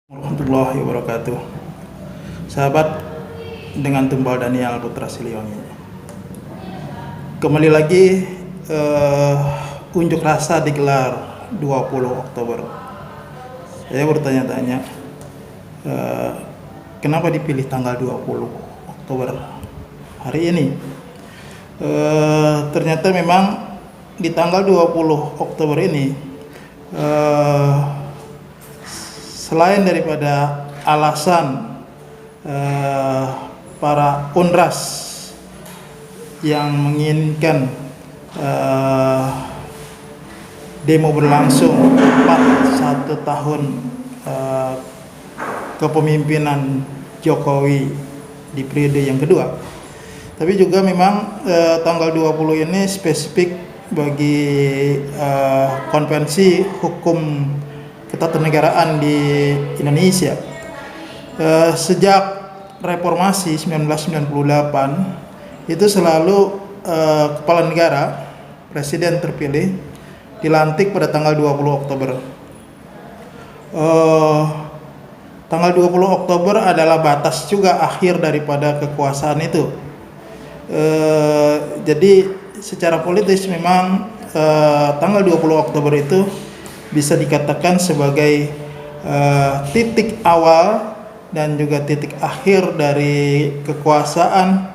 Warahmatullahi wabarakatuh. Sahabat, dengan Tumbal Daniel Putra Siliwangi, kembali lagi unjuk rasa digelar 20 Oktober. Saya bertanya-tanya, kenapa dipilih tanggal 20 Oktober hari ini? Ternyata memang di tanggal 20 Oktober ini, selain daripada alasan para UNRAS yang menginginkan demo berlangsung tepat 1 tahun kepemimpinan Jokowi di periode yang kedua, tapi juga memang tanggal 20 ini spesifik bagi konvensi hukum ketatanegaraan di Indonesia. Sejak reformasi 1998 itu selalu kepala negara, presiden terpilih, dilantik pada tanggal 20 Oktober. Tanggal 20 Oktober adalah batas juga akhir daripada kekuasaan itu. Jadi secara politis memang tanggal 20 Oktober itu bisa dikatakan sebagai titik awal dan juga titik akhir dari kekuasaan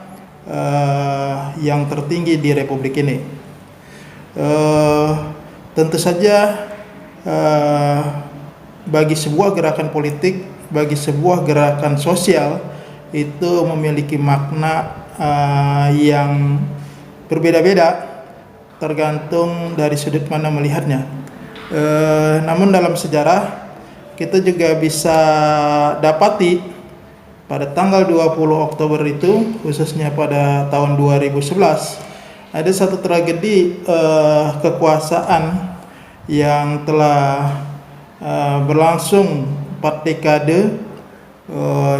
yang tertinggi di Republik ini. Tentu saja bagi sebuah gerakan politik, bagi sebuah gerakan sosial, itu memiliki makna yang berbeda-beda tergantung dari sudut mana melihatnya. Namun dalam sejarah kita juga bisa dapati pada tanggal 20 Oktober itu, khususnya pada tahun 2011, ada satu tragedi kekuasaan yang telah berlangsung 4 dekade,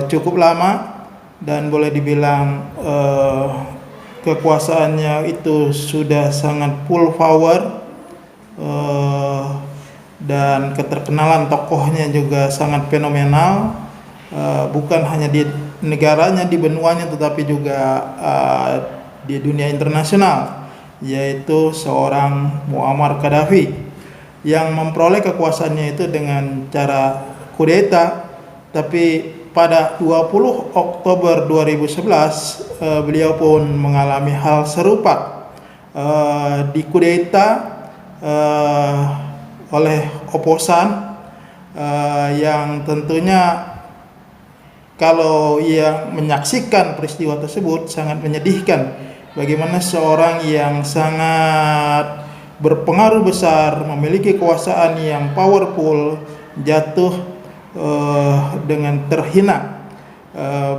cukup lama, dan boleh dibilang kekuasaannya itu sudah sangat full power, dan keterkenalan tokohnya juga sangat fenomenal, bukan hanya di negaranya, di benuanya, tetapi juga di dunia internasional, yaitu seorang Muammar Gaddafi yang memperoleh kekuasaannya itu dengan cara kudeta. Tapi pada 20 Oktober 2011 beliau pun mengalami hal serupa, dikudeta oleh oposan yang tentunya kalau ia menyaksikan peristiwa tersebut sangat menyedihkan. Bagaimana seorang yang sangat berpengaruh besar, memiliki kekuasaan yang powerful, jatuh dengan terhina,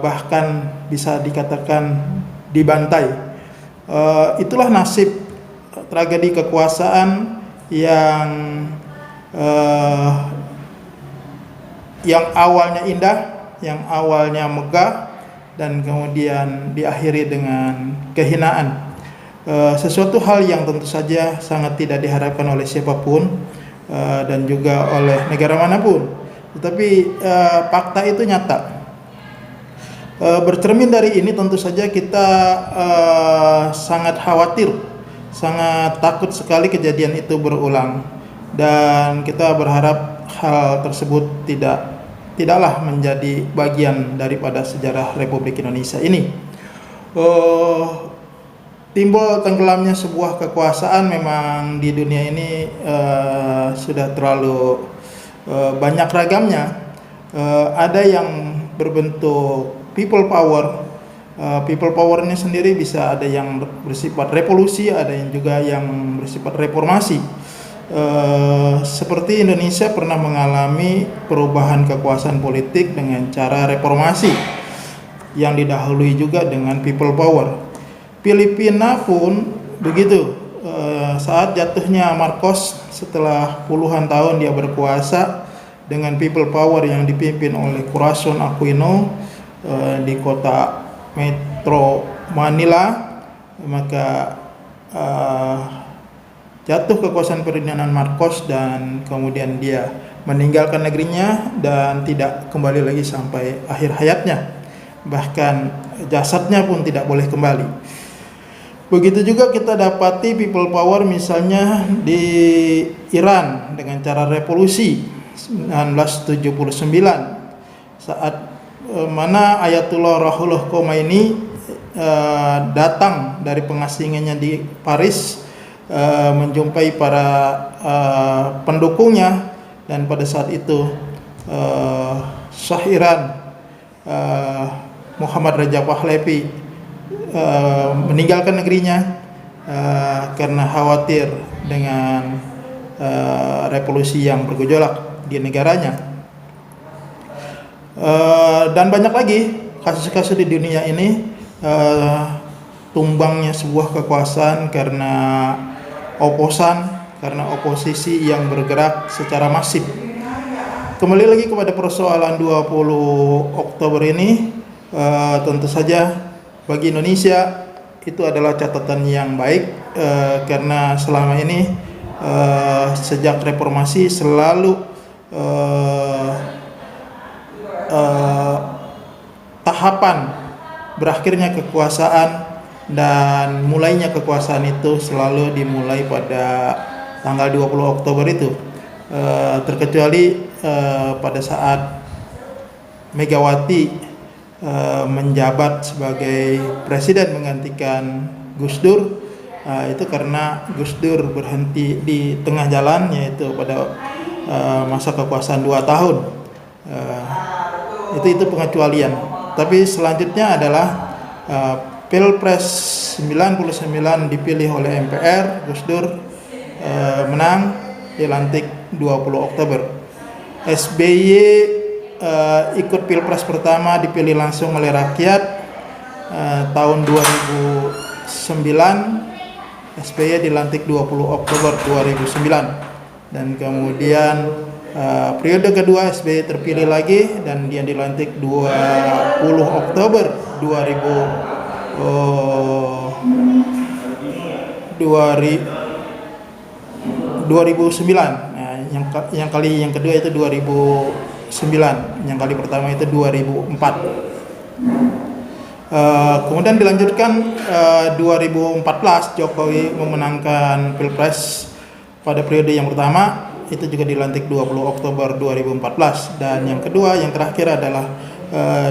bahkan bisa dikatakan dibantai. Itulah nasib tragedi kekuasaan yang awalnya indah, yang awalnya megah, dan kemudian diakhiri dengan kehinaan. Sesuatu hal yang tentu saja sangat tidak diharapkan oleh siapapun dan juga oleh negara manapun. Tetapi fakta itu nyata. Bercermin dari ini tentu saja kita sangat khawatir, sangat takut sekali kejadian itu berulang, dan kita berharap hal tersebut tidaklah menjadi bagian daripada sejarah Republik Indonesia ini. Timbul tenggelamnya sebuah kekuasaan memang di dunia ini sudah terlalu banyak ragamnya. Ada yang berbentuk people power. People power ini sendiri bisa ada yang bersifat revolusi, ada yang juga yang bersifat reformasi. Seperti Indonesia pernah mengalami perubahan kekuasaan politik dengan cara reformasi yang didahului juga dengan people power. Filipina pun begitu. Saat jatuhnya Marcos, setelah puluhan tahun dia berkuasa dengan people power yang dipimpin oleh Corazon Aquino di kota Metro Manila, maka jatuh kekuasaan Ferdinand Marcos dan kemudian dia meninggalkan negerinya dan tidak kembali lagi sampai akhir hayatnya. Bahkan jasadnya pun tidak boleh kembali. Begitu juga kita dapati people power misalnya di Iran dengan cara revolusi 1979 saat mana Ayatullah Ruhollah Khomeini datang dari pengasingannya di Paris menjumpai para pendukungnya, dan pada saat itu Shah Iran Muhammad Reza Pahlavi meninggalkan negerinya karena khawatir dengan revolusi yang bergejolak di negaranya. Dan banyak lagi kasus-kasus di dunia ini, tumbangnya sebuah kekuasaan karena oposisi yang bergerak secara masif. Kembali lagi kepada persoalan 20 Oktober ini, tentu saja bagi Indonesia itu adalah catatan yang baik, karena selama ini sejak reformasi selalu tahapan berakhirnya kekuasaan dan mulainya kekuasaan itu selalu dimulai pada tanggal 20 Oktober itu, terkecuali pada saat Megawati menjabat sebagai presiden menggantikan Gus Dur. Itu karena Gus Dur berhenti di tengah jalan, yaitu pada masa kekuasaan 2 tahun. Itu pengecualian. Tapi selanjutnya adalah Pilpres 99 dipilih oleh MPR, Gus Dur menang, dilantik 20 Oktober. SBY ikut Pilpres pertama dipilih langsung oleh rakyat tahun 2009. SBY dilantik 20 Oktober 2009, dan kemudian periode kedua SBY terpilih lagi dan dia dilantik 20 Oktober 2009. Nah, yang kedua itu 2009, yang kali pertama itu 2004. Kemudian dilanjutkan 2014 Jokowi memenangkan Pilpres pada periode yang pertama, itu juga dilantik 20 Oktober 2014, dan yang kedua yang terakhir adalah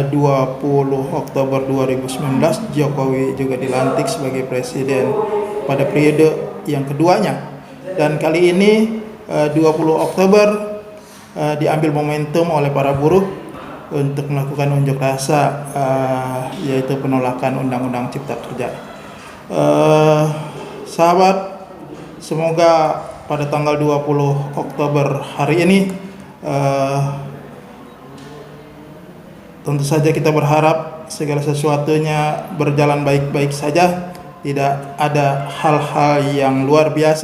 20 Oktober 2019 Jokowi juga dilantik sebagai presiden pada periode yang keduanya. Dan kali ini 20 Oktober diambil momentum oleh para buruh untuk melakukan unjuk rasa, yaitu penolakan Undang-Undang Cipta Kerja. Sahabat, semoga pada tanggal 20 Oktober hari ini tentu saja kita berharap segala sesuatunya berjalan baik-baik saja, tidak ada hal-hal yang luar biasa